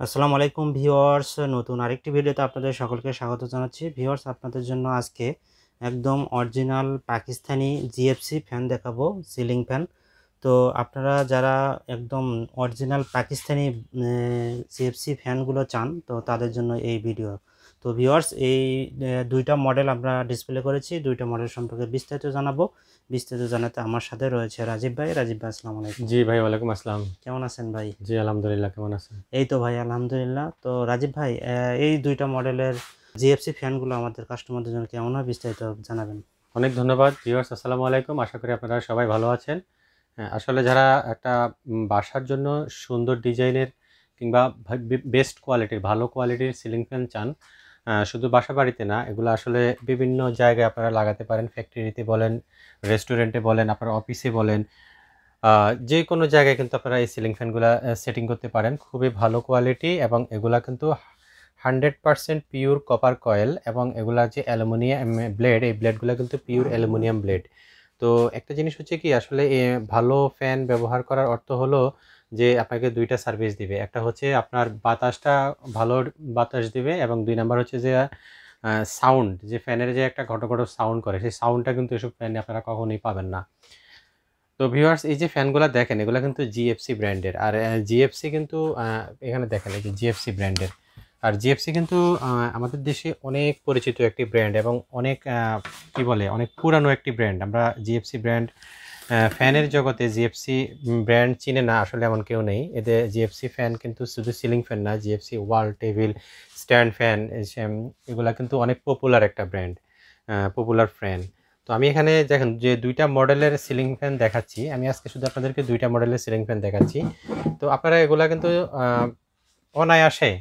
আসসালামু আলাইকুম ভিউয়ার্স, নতুন আরেকটি ভিডিওতে আপনাদের সকলকে স্বাগত জানাচ্ছি। ভিউয়ার্স, আপনাদের জন্য আজকে একদম অরিজিনাল পাকিস্তানি জিএফসি ফ্যান দেখাবো, সিলিং ফ্যান। তো আপনারা যারা একদম অরিজিনাল পাকিস্তানি জিএফসি ফ্যানগুলো চান, তো তাদের জন্য এই ভিডিও। তো ভিউয়ার্স, এই দুইটা মডেল আমরা ডিসপ্লে করেছি। দুইটা মডেল সম্পর্কে বিস্তারিত জানাবো। বিস্তারিত জানাতে আমার সাথে রয়েছে রাজীব ভাই। রাজীব ভাই, আসসালামু আলাইকুম। জি ভাই, ওয়ালাইকুম আসসালাম। কেমন আছেন ভাই? জি আলহামদুলিল্লাহ, কেমন আছেন? এই তো ভাই, আলহামদুলিল্লাহ। তো রাজীব ভাই, এই দুইটা মডেলের জিএফসি ফ্যানগুলো আমাদের কাস্টমারদের জন্য কেমন হয় বিস্তারিত জানাবেন। অনেক ধন্যবাদ ভিউয়ার্স, আসসালামু আলাইকুম। আশা করি আপনারা সবাই ভালো আছেন। আসলে যারা একটা বাসার জন্য সুন্দর ডিজাইনের কিংবা বেস্ট কোয়ালিটির ভালো কোয়ালিটির সিলিং ফ্যান চান, শুধু বাসা বাড়িতে না, এগুলো আসলে বিভিন্ন জায়গায় আপনারা লাগাতে পারেন। ফ্যাক্টরিতে বলেন, রেস্টুরেন্টে বলেন, আপনার অফিসে বলেন, যে কোনো জায়গায় কিন্তু আপনারা এই সিলিং ফ্যানগুলা সেটিং করতে পারেন। খুবই ভালো কোয়ালিটি এবং এগুলা কিন্তু 100% পিওর কপার কয়েল এবং এগুলা যে অ্যালুমিনিয়াম ব্লেড, এই ব্লেডগুলো কিন্তু পিওর অ্যালুমিনিয়াম ব্লেড। তো একটা জিনিস হচ্ছে কি, আসলে ভালো ফ্যান ব্যবহার করার অর্থ হলো যে আপনাকে দুইটা সার্ভিস দিবে। একটা হচ্ছে আপনার বাতাসটা ভালো বাতাস দিবে এবং 2 নাম্বার হচ্ছে যে সাউন্ড, যে ফ্যানের যে একটা ঘটো ঘটো সাউন্ড করে, সেই সাউন্ডটা কিন্তু এসব ফ্যানে আপনারা কখনোই পাবেন না। তো ভিউয়ার্স, এই যে ফ্যানগুলা দেখেন, এগুলা কিন্তু জিএফসি ব্র্যান্ডের। আর জিএফসি কিন্তু এখানে দেখেন, এই যে জিএফসি ব্র্যান্ডের। আর জিএফসি কিন্তু আমাদের দেশে অনেক পরিচিত একটি ব্র্যান্ড এবং অনেক কি বলে, অনেক পুরানো একটি ব্র্যান্ড। আমরা জিএফসি ব্র্যান্ড, ফ্যানের জগতে জিএফসি ব্র্যান্ড চিনে না আসলে এমন কেউ নেই। এদের জিএফসি ফ্যান কিন্তু শুধু সিলিং ফ্যান না, জিএফসি ওয়াল, টেবিল, স্ট্যান্ড ফ্যান, এগুলা কিন্তু অনেক পপুলার একটা ব্র্যান্ড, পপুলার ফ্যান। তো আমি এখানে দেখেন যে দুইটা মডেলের সিলিং ফ্যান দেখাচ্ছি। আমি আজকে শুধু আপনাদেরকে দুইটা মডেলের সিলিং ফ্যান দেখাচ্ছি। তো আপনারা এগুলা কিন্তু অনায়াসে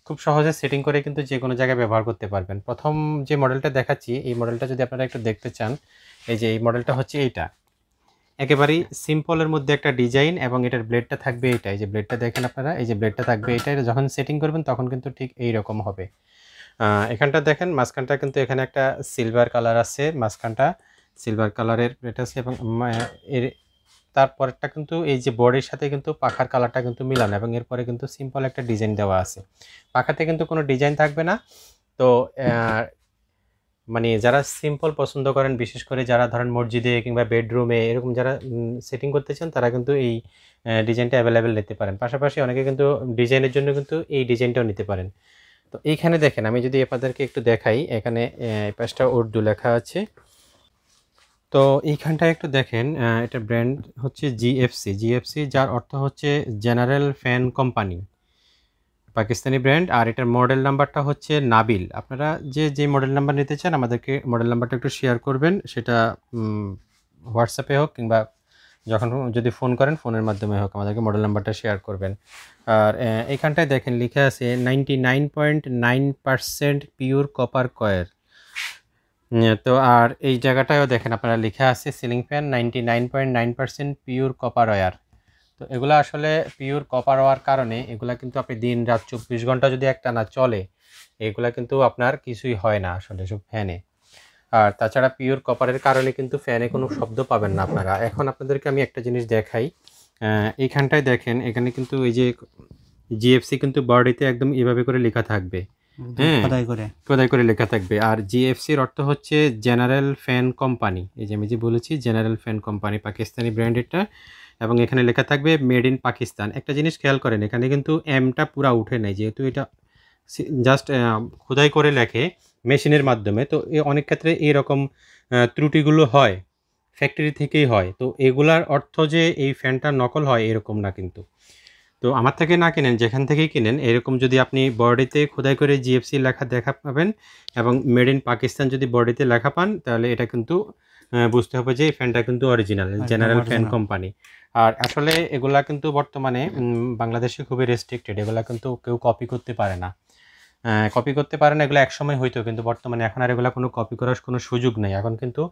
খুব সহজে সেটিং করে কিন্তু যে কোনো জায়গায় ব্যবহার করতে পারবেন। প্রথম যে মডেলটা দেখাচ্ছি, এই মডেলটা যদি আপনারা একটু দেখতে চান, এই যে এই মডেলটা হচ্ছে এইটা। একেবারেই সিম্পলের মধ্যে একটা ডিজাইন এবং এটার ব্লেডটা থাকবে এইটা। এই যে ব্লেডটা দেখেন আপনারা, এই যে ব্লেডটা থাকবে এইটা। এটা যখন সেটিং করবেন তখন কিন্তু ঠিক এইরকম হবে। এখানটা দেখেন, মাঝখানটা কিন্তু এখানে একটা সিলভার কালার আছে, মাঝখানটা সিলভার কালারের প্লেট আছে এবং এর তারপরেরটা কিন্তু এই যে বডির সাথে কিন্তু পাখার কালারটা কিন্তু মিলানো এবং এরপরে কিন্তু সিম্পল একটা ডিজাইন দেওয়া আছে। পাখাতে কিন্তু কোনো ডিজাইন থাকবে না। তো মানে যারা সিম্পল পছন্দ করেন, বিশেষ করে যারা ধরেন মসজিদে কিংবা বেডরুমে এরকম যারা সেটিং করতে চান, তারা কিন্তু এই ডিজাইনটা অ্যাভেলেবেল নিতে পারেন। পাশাপাশি অনেকে কিন্তু ডিজাইনের জন্য কিন্তু এই ডিজাইনটাও নিতে পারেন। তো এইখানে দেখেন, আমি যদি আপনাদেরকে একটু দেখাই, এখানে এই পাশটা উর্দু লেখা আছে। তো এইখানটায় একটু দেখেন, এটা ব্র্যান্ড হচ্ছে জিএফসি। জিএফসি যার অর্থ হচ্ছে general fan company, Pakistani brand. আর এটার মডেল নাম্বারটা হচ্ছে নাবিল। আপনারা যে মডেল নাম্বার নিতে চান আমাদেরকে মডেল নাম্বারটা একটু শেয়ার করবেন, সেটা হোয়াটসঅ্যাপে হোক কিংবা যখন যদি ফোন করেন ফোনের মাধ্যমে হোক, আমাদেরকে মডেল নাম্বারটা শেয়ার করবেন। আর এইখানটায় দেখেন লেখা আছে 99.9% পিওর কপার কয়েল। তো আর এই জায়গাটায়ও দেখেন আপনারা লেখা আছে ceiling fan 99.9% pure copper wire. তো এগুলো আসলে পিওর কপার হওয়ার কারণে এগুলা কিন্তু আপনি দিন রাত 24 ঘন্টা যদি একটানা চলে, এগুলা কিন্তু আপনার কিছুই হয় না আসলে সব ফ্যানে। আর তাছাড়া পিওর কপারের কারণে কিন্তু ফ্যানে কোনো শব্দ পাবেন না আপনারা। এখন আপনাদেরকে আমি একটা জিনিস দেখাই, এইখানটায় দেখেন, এখানে কিন্তু এই যে জিএফসি কিন্তু বডিতে একদম এভাবে করে লেখা থাকবে। হ্যাঁ, খোদাই করে লেখা থাকবে। আর জিএফসির অর্থ হচ্ছে জেনারেল ফ্যান কোম্পানি। এই যে আমি যে বলেছি general fan company, Pakistani brand এটা। এবং এখানে লেখা থাকবে মেড ইন পাকিস্তান। একটা জিনিস খেয়াল করেন, এখানে কিন্তু এমটা পুরা উঠে নাই, যেহেতু এটা জাস্ট খোদাই করে লেখে মেশিনের মাধ্যমে। তো অনেক ক্ষেত্রে এরকম ত্রুটিগুলো হয়, ফ্যাক্টরি থেকেই হয়। তো এগুলার অর্থ যে এই ফ্যানটা নকল হয় এরকম না কিন্তু। তো আমার থেকে না কিনেন, যেখান থেকেই কিনেন, এরকম যদি আপনি বডিতে খোদাই করে জিএফসি লেখা দেখা পাবেন এবং মেড ইন পাকিস্তান যদি বডিতে লেখা পান, তাহলে এটা কিন্তু বুঝতে হবে যে এই ফ্যানটা কিন্তু অরিজিনাল, জেনারেল ফ্যান কোম্পানি। আর আসলে এগুলা কিন্তু বর্তমানে বাংলাদেশে খুবই রেস্ট্রিক্টেড। এগুলা কিন্তু কেউ কপি করতে পারে না, এগুলো একসময় হইতো, কিন্তু বর্তমানে এখন আর এগুলা কোনো কপি করার কোনো সুযোগ নেই। এখন কিন্তু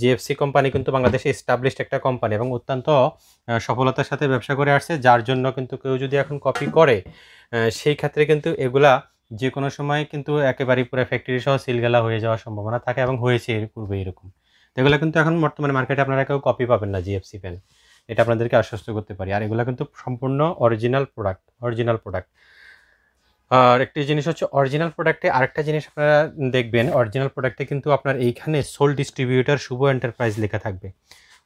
জিএফসি কোম্পানি কিন্তু বাংলাদেশে এস্টাবলিশড একটা কোম্পানি এবং অত্যন্ত সফলতার সাথে ব্যবসা করে আসছে, যার জন্য কিন্তু কেউ যদি এখন কপি করে, সেই ক্ষেত্রে কিন্তু এগুলা যে কোনো সময় কিন্তু একেবারেই পুরো ফ্যাক্টরি সহ সিলগালা হয়ে যাওয়ার সম্ভাবনা থাকে এবং হয়েছে এর পূর্বে এরকম। তো এগুলো কিন্তু এখন বর্তমানে মার্কেটে আপনারা কেউ কপি পাবেন না জিএফসি পেন, এটা আপনাদেরকে আশ্বস্ত করতে পারি। আর এগুলো কিন্তু সম্পূর্ণ অরিজিনাল প্রোডাক্ট। আর একটি জিনিস হচ্ছে অরিজিনাল প্রোডাক্টে আরেকটা জিনিস আপনারা দেখবেন, অরিজিনাল প্রোডাক্টে কিন্তু আপনার এইখানে সোল ডিস্ট্রিবিউটর শুভ এন্টারপ্রাইজ লেখা থাকবে।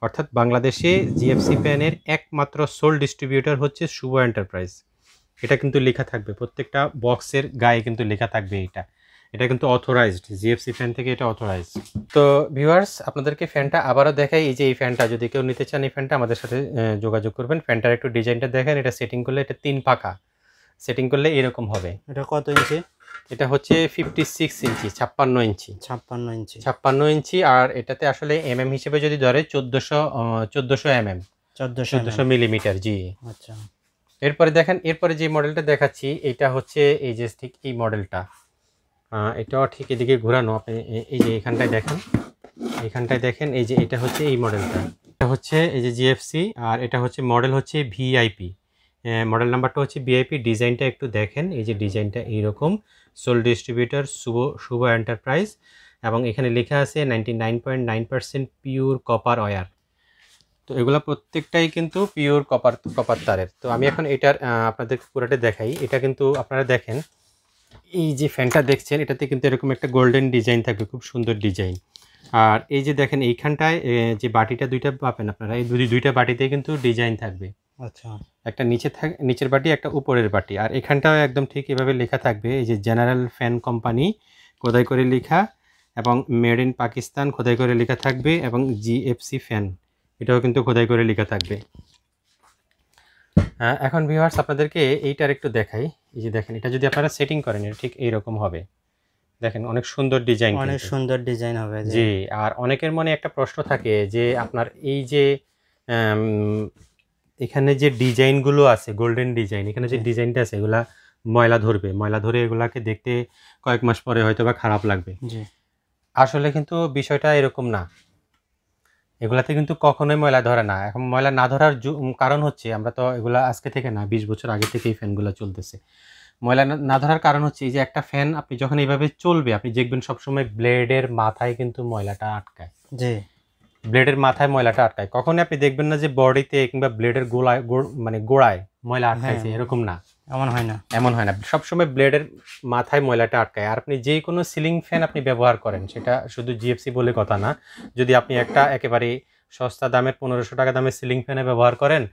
অর্থাৎ বাংলাদেশে জিএফসি ফ্যানের একমাত্র সোল ডিস্ট্রিবিউটর হচ্ছে শুভ এন্টারপ্রাইজ। এটা কিন্তু লেখা থাকবে, প্রত্যেকটা বক্সের গায়ে কিন্তু লেখা থাকবে। এটা কিন্তু অথরাইজড, জিএফসি ফ্যান থেকে এটা অথরাইজড। তো ভিউয়ার্স, আপনাদেরকে ফ্যানটা আবারও দেখাই। এই যে এই ফ্যানটা, যদি কেউ নিতে চান এই ফ্যানটা আমাদের সাথে যোগাযোগ করবেন। ফ্যানটার একটু ডিজাইনটা দেখেন, এটা সেটিং করলে এটা 3 পাখা সেটিং করলে এরকম হবে। এটা কত ইঞ্চি? এটা হচ্ছে 56 ইঞ্চি, 56 ইঞ্চি, 56 ইঞ্চি, 56 ইঞ্চি। আর এটাতে আসলে এমএম হিসেবে যদি ধরে 1400 এমএম, 1400 মিলিমিটার। জি আচ্ছা। এরপরে দেখেন, এরপরে যে মডেলটা দেখাচ্ছি এটা হচ্ছে এই যে ঠিক এই মডেলটা, এটাও ঠিক এদিকে ঘোরানো। আপনি এই যে এখানটায় দেখেন, এই যে এটা হচ্ছে এই মডেলটা, এটা হচ্ছে এই যে জিএফসি, আর এটা হচ্ছে মডেল হচ্ছে ভিআইপি। মডেল নাম্বারটা হচ্ছে ভিআইপি। ডিজাইনটা একটু দেখেন, এই যে ডিজাইনটা এইরকম, সোল ডিস্ট্রিবিউটর শুভ এন্টারপ্রাইজ, এবং এখানে লেখা আছে 99.9% পিওর কপার ওয়্যার। তো এগুলো প্রত্যেকটাই কিন্তু পিওর কপার তারের। তো আমি এখন এটার আপনাদের পুরোটা দেখাই। এটা কিন্তু আপনারা দেখেন, এই যে ফ্যানটা দেখছেন এটাতে কিন্তু এরকম একটা গোল্ডেন ডিজাইন থাকবে, খুব সুন্দর ডিজাইন। আর এই যে দেখেন এইখানটায় যে বাটিটা দুইটা পাবেন আপনারা, এই দুইটা বাটিতে কিন্তু ডিজাইন থাকবে। আচ্ছা, একটা নিচের বাটি, একটা উপরের বাটি। আর এখানটাও একদম ঠিক এভাবে লেখা থাকবে, এই যে জেনারেল ফ্যান কোম্পানি খোদাই করে লেখা, এবং মেড ইন পাকিস্তান খোদাই করে লেখা থাকবে, এবং জিএফসি ফ্যান এটাও কিন্তু খোদাই করে লেখা থাকবে। এখন ভিউয়ার্স আপনাদেরকে এইটার একটু দেখাই। এই যে দেখেন, এটা যদি আপনারা সেটিং করেন এটা ঠিক এইরকম হবে। দেখেন অনেক সুন্দর ডিজাইন, অনেক সুন্দর ডিজাইন হবে। জি। আর অনেকের মনে একটা প্রশ্ন থাকে যে আপনার এই যে এখানে যে ডিজাইনগুলো আছে, গোল্ডেন ডিজাইন, এখানে যে ডিজাইনটা আছে এগুলা ময়লা ধরে এগুলাকে দেখতে কয়েক মাস পরে হয়তো বা খারাপ লাগবে। আসলে কিন্তু বিষয়টা এরকম না, এগুলাতে কিন্তু কখনোই ময়লা ধরে না। এখন ময়লা না ধরার কারণ হচ্ছে, আমরা তো এগুলা আজকে থেকে না, 20 বছর আগে থেকে এই ফ্যানগুলো চলতেছে। ময়লা না ধরার কারণ হচ্ছে এই যে একটা ফ্যান আপনি যখন এইভাবে চলবে, আপনি দেখবেন সবসময় ব্লেডের মাথায় কিন্তু ময়লাটা আটকায়। জি, ব্লেডের মাথায় ময়লাটা আটকায়। কখনোই আপনি দেখবেন না যে বডিতে কিংবা ব্লেডের গোড়ায় ময়লা আটকাইছে, এরকম না, এমন হয় না। সবসময় ব্লেডের মাথায় ময়লাটা আটকায়। আর আপনি যে কোনো সিলিং ফ্যান আপনি ব্যবহার করেন, সেটা শুধু জিএফসি বলে কথা না, যদি আপনি একটা একেবারে সস্তা দামের 1500 টাকা দামের সিলিং ফ্যানে ব্যবহার করেন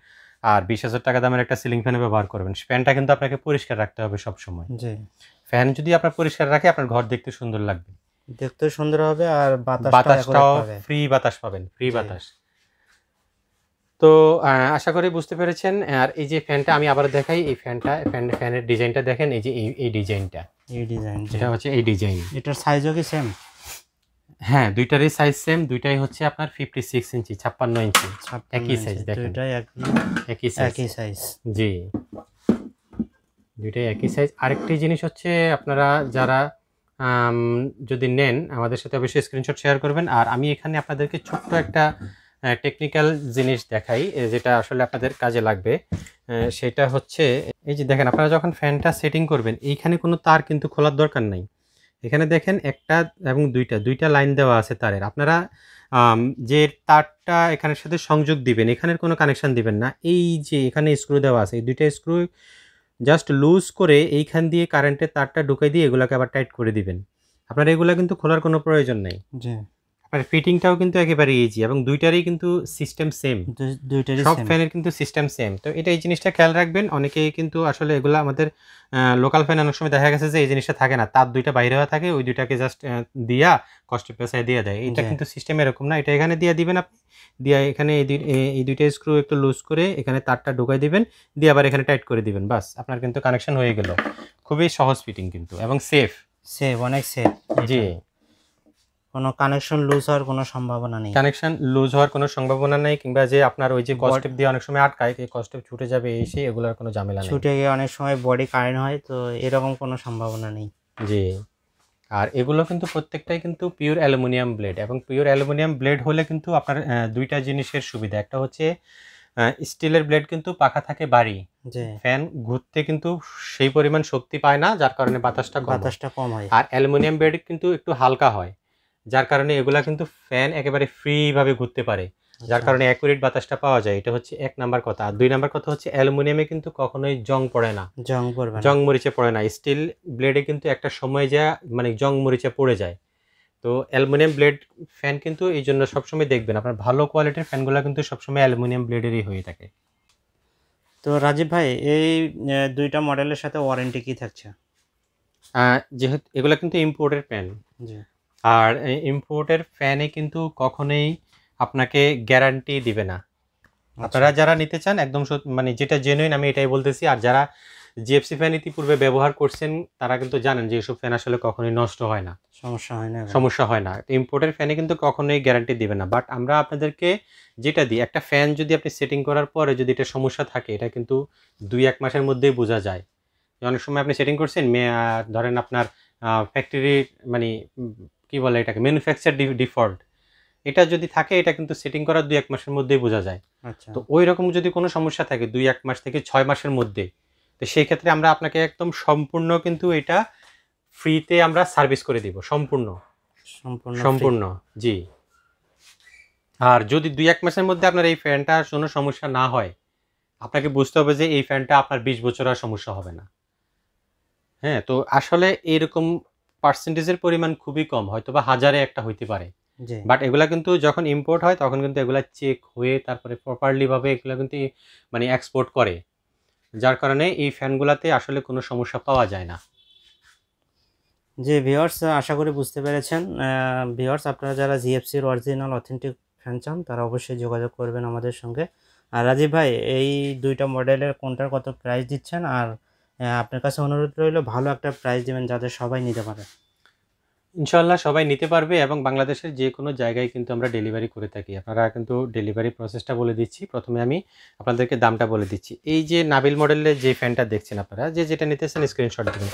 আর 20,000 টাকা দামের একটা সিলিং ফ্যানে ব্যবহার করবেন, ফ্যানটা কিন্তু আপনাকে পরিষ্কার রাখতে হবে সবসময়। ফ্যান যদি আপনার পরিষ্কার রাখে, আপনার ঘর দেখতে সুন্দর লাগবে, দেখতে সুন্দর হবে, আর বাতাসটাও ফ্রি বাতাস পাবেন, ফ্রি বাতাস। তো আশা করি বুঝতে পেরেছেন। আর এই যে ফ্যানটা আমি আবার দেখাই, এই ফ্যানের ডিজাইনটা দেখেন, এই যে এই ডিজাইনটা, এটা হচ্ছে এই ডিজাইন। এটার সাইজও কি সেম? হ্যাঁ, দুইটারই সাইজ সেম, দুইটাই হচ্ছে আপনার 56 ইঞ্চি, 56 ইঞ্চি, একই সাইজ। দেখেন দুইটাই একই সাইজ। জি, দুইটাই একই সাইজ। আরেকটি জিনিস হচ্ছে, আপনারা যারা যদি নেন আমাদের সাথে অবশ্যই স্ক্রিনশট শেয়ার করবেন। আর আমি এখানে আপনাদেরকে ছোট্ট একটা টেকনিক্যাল জিনিস দেখাই, যেটা আসলে আপনাদের কাজে লাগবে। সেটা হচ্ছে, এই যে দেখেন, আপনারা যখন ফ্যানটা সেটিং করবেন, এইখানে কোনো তার কিন্তু খোলার দরকার নাই। এখানে দেখেন একটা এবং দুইটা লাইন দেওয়া আছে তারের। আপনারা যে তারটা এখানের সাথে সংযোগ দিবেন, এখানের কোনো কানেকশন দিবেন না। এই যে এখানে স্ক্রু দেওয়া আছে, এই দুইটা স্ক্রু জাস্ট লুজ করে এইখান দিয়ে কারেন্টের তারটা ঢুকাই দিয়ে এগুলাকে আবার টাইট করে দিবেন। আপনার এগুলা কিন্তু খোলার কোনো প্রয়োজন নেই। আপনার ফিটিংটাও কিন্তু একেবারে ইজি, এবং দুইটারই কিন্তু সিস্টেম সেম, সব ফ্যানের কিন্তু সিস্টেম সেম। তো এটা, এই জিনিসটা খেয়াল রাখবেন। অনেকেই কিন্তু আসলে এগুলো আমাদের লোকাল ফ্যান অনেক সময় দেখা গেছে যে এই জিনিসটা থাকে না, তার দুইটা বাইরে হওয়া থাকে, ওই দুইটাকে জাস্ট দিয়া কষ্ট পেশায় দিয়ে দেয়। এটা কিন্তু সিস্টেম এরকম না, এটা এখানে দিয়ে দিবেন আপনি, দিয়ে এখানে এই দুইটা স্ক্রু একটু লুজ করে এখানে তারটা ঢুকাই দিবেন, দিয়ে আবার এখানে টাইট করে দিবেন, বাস আপনার কিন্তু কানেকশন হয়ে গেল। খুবই সহজ ফিটিং কিন্তু, এবং সেফ, অনেক সেফ। জি, কোনো কানেকশন লুজ হওয়ার কোনো সম্ভাবনা নেই, কিংবা যে আপনার ওই যে কস্টেপ দিয়ে অনেক সময় আটকায়, এই কস্টেপ ছুটে যাবে এসে, এগুলোর কোনো ঝামেলা নেই, ছুটে গিয়ে অনেক সময় বডি কারেন্ট হয়, তো এরকম কোনো সম্ভাবনা নেই। জি, আর এগুলো কিন্তু প্রত্যেকটাই কিন্তু পিওর অ্যালুমিনিয়াম ব্লেড, এবং পিওর অ্যালুমিনিয়াম ব্লেড হলে কিন্তু আপনার দুইটা জিনিসের সুবিধা। একটা হচ্ছে স্টিলের ব্লেড কিন্তু পাখা থাকে বাড়ি, ফ্যান ঘুরতে কিন্তু সেই পরিমাণ শক্তি পায় না, যার কারণে বাতাসটা কম হয়। আর অ্যালুমিনিয়াম ব্লেড কিন্তু একটু হালকা হয়, যার কারণে এগুলা কিন্তু ফ্যান একেবারে ফ্রি ভাবে ঘুরতে পারে। যার কারণে অ্যাকুরেট বাতাসটা পাওয়া যায়। এটা হচ্ছে এক নাম্বার কথা। আর ২ নাম্বার কথা হচ্ছে অ্যালুমিনিয়ামে কিন্তু কখনোই জং পড়ে না, জং পড়বে না। জং মরিচে পড়ে না। স্টিল ব্লেডে কিন্তু একটা সময় যায় মানে জং মরিচে পড়ে যায়। তো অ্যালুমিনিয়াম ব্লেড ফ্যান কিন্তু এই জন্য সবসময় দেখবেন আপনার ভালো কোয়ালিটির ফ্যানগুলো কিন্তু সবসময় অ্যালুমিনিয়াম ব্লেডেরই হয়ে থাকে। তো রাজীব ভাই, এই দুইটা মডেলের সাথে ওয়ারেন্টি কি থাকছে? যেহেতু এগুলো কিন্তু ইম্পোর্টের ফ্যান, জি। আর ইম্পোর্টের ফ্যানে কিন্তু কখনোই আপনাকে গ্যারান্টি দিবে না। আপনারা যারা নিতে চান একদম মানে যেটা জেনুইন আমি এটাই বলতেছি। আর যারা জিএফসি ফ্যান ইতিপূর্বে ব্যবহার করছেন তারা কিন্তু জানেন যে এসব ফ্যান আসলে কখনোই নষ্ট হয় না, সমস্যা হয় না। ইম্পোর্টের ফ্যানে কিন্তু কখনোই গ্যারান্টি দিবে না। বাট আমরা আপনাদেরকে যেটা দিই, একটা ফ্যান যদি আপনি সেটিং করার পরে যদি এটা সমস্যা থাকে, এটা কিন্তু ২-১ মাসের মধ্যেই বোঝা যায়। অনেক সময় আপনি সেটিং করছেন ধরেন আপনার ফ্যাক্টরি মানে কি বলে এটাকে, ম্যানুফ্যাকচার ডিফল্ট, এটা যদি থাকে এটা কিন্তু সেটিং করার ২-১ মাসের মধ্যেই বোঝা যায়। আচ্ছা। তো ওই রকম যদি কোনো সমস্যা থাকে ২-১ মাস থেকে ৬ মাসের মধ্যে, তো সেই ক্ষেত্রে আমরা আপনাকে একদম সম্পূর্ণ কিন্তু এটা ফ্রিতে আমরা সার্ভিস করে দিব, সম্পূর্ণ জি। আর যদি ২-১ মাসের মধ্যে আপনার এই ফ্যানটার কোনো সমস্যা না হয়, আপনাকে বুঝতে হবে যে এই ফ্যানটা আপনার ২০ বছর আর সমস্যা হবে না। হ্যাঁ, তো আসলে এরকম পার্সেন্টেজের পরিমাণ খুবই কম, হয়তোবা হাজারে একটা হইতে পারে। বাট এগুলা কিন্তু যখন ইম্পোর্ট হয় তখন কিন্তু এগুলা চেক হয়ে তারপরে প্রপারলি ভাবে এগুলা কিন্তু মানে এক্সপোর্ট করে, যার কারণে এই ফ্যানগুলাতে আসলে কোনো সমস্যা পাওয়া যায় না। জি ভিউয়ার্স, আশা করি বুঝতে পেরেছেন। ভিউয়ার্স, আপনারা যারা জিএফসির অরিজিনাল অথেন্টিক ফ্যান চান তারা অবশ্যই যোগাযোগ করবেন আমাদের সঙ্গে। আর রাজীব ভাই, এই দুইটা মডেলের কোনটার কত প্রাইস দিচ্ছেন? আর আপনার কাছে অনুরোধ রইল ভালো একটা প্রাইস দিবেন যাতে সবাই নিতে পারে। ইনশাল্লাহ সবাই নিতে পারবে এবং বাংলাদেশের যে কোনো জায়গায় কিন্তু আমরা ডেলিভারি করে থাকি। আপনারা কিন্তু ডেলিভারি প্রসেসটা বলে দিচ্ছি। প্রথমে আমি আপনাদেরকে দামটা বলে দিচ্ছি। এই যে নাবিল মডেলের যে ফ্যানটা দেখছেন আপনারা, যেটা নিতেছেন স্ক্রিনশট দিবেন।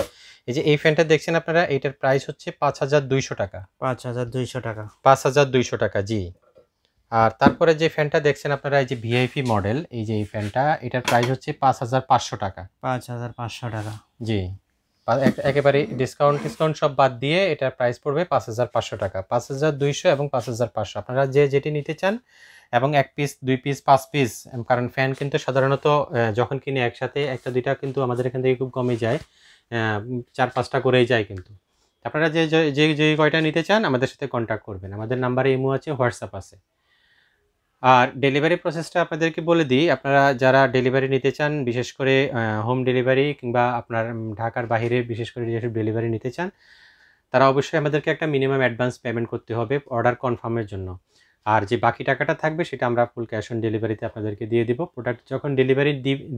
এই যে এই ফ্যানটা দেখছেন আপনারা, এটার প্রাইস হচ্ছে ৫,২০০ টাকা। ৫,২০০ টাকা। ৫,২০০ টাকা, জি। আর তারপরে যে ফ্যানটা দেখছেন আপনারা, এই যে ভিআইপি মডেল, এই যে এই ফ্যানটা, এটার প্রাইস হচ্ছে ৫,৫০০ টাকা। ৫,৫০০ টাকা, জি। একেবারে ডিসকাউন্ট সব বাদ দিয়ে এটার প্রাইস পড়বে ৫,৫০০ টাকা। ৫,২০০ এবং ৫,৫০০ আপনারা যেটি নিতে চান, এবং ১ পিস, ২ পিস, ৫ পিস, কারণ ফ্যান কিন্তু সাধারণত যখন কিনে একসাথে ১টা ২টা কিন্তু আমাদের এখান থেকে খুব কমই যায়, ৪-৫টা করেই যায় কিন্তু। আপনারা যে কয়টা নিতে চান আমাদের সাথে কন্ট্যাক্ট করবেন। আমাদের নাম্বারে ইমো আছে, হোয়াটসঅ্যাপ আছে। আর ডেলিভারি প্রসেসটা আপনাদেরকে বলে দিই। আপনারা যারা ডেলিভারি নিতে চান, বিশেষ করে হোম ডেলিভারি কিংবা আপনার ঢাকার বাহিরে বিশেষ করে যেসব ডেলিভারি নিতে চান, তারা অবশ্যই আমাদেরকে একটা মিনিমাম অ্যাডভান্স পেমেন্ট করতে হবে অর্ডার কনফার্মের জন্য। আর যে বাকি টাকাটা থাকবে সেটা আমরা ফুল ক্যাশ অন ডেলিভারিতে আপনাদেরকে দিয়ে দিব। প্রোডাক্ট যখন ডেলিভারি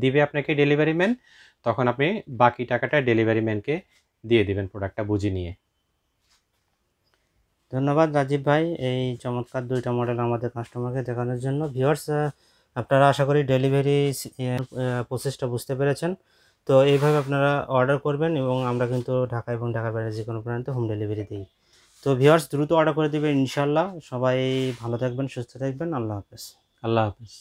দিবে আপনাকে ডেলিভারি ম্যান, তখন আপনি বাকি টাকাটা ডেলিভারি ম্যানকে দিয়ে দিবেন প্রোডাক্টটা বুঝে নিয়ে। ধন্যবাদ রাজীব ভাই এই চমৎকার দুইটা মডেল আমাদের কাস্টমারকে দেখানোর জন্য। ভিউয়ার্স, আপনারা আশা করি ডেলিভারি প্রসেসটা বুঝতে পেরেছেন। তো এইভাবে আপনারা অর্ডার করবেন এবং আমরা কিন্তু ঢাকা এবং ঢাকার বাইরে যে কোনো প্রান্তে হোম ডেলিভারি দিই। তো ভিউয়ার্স, দ্রুত অর্ডার করে দেবেন ইনশাল্লাহ। সবাই ভালো থাকবেন, সুস্থ থাকবেন। আল্লাহ হাফেজ। আল্লাহ হাফেজ।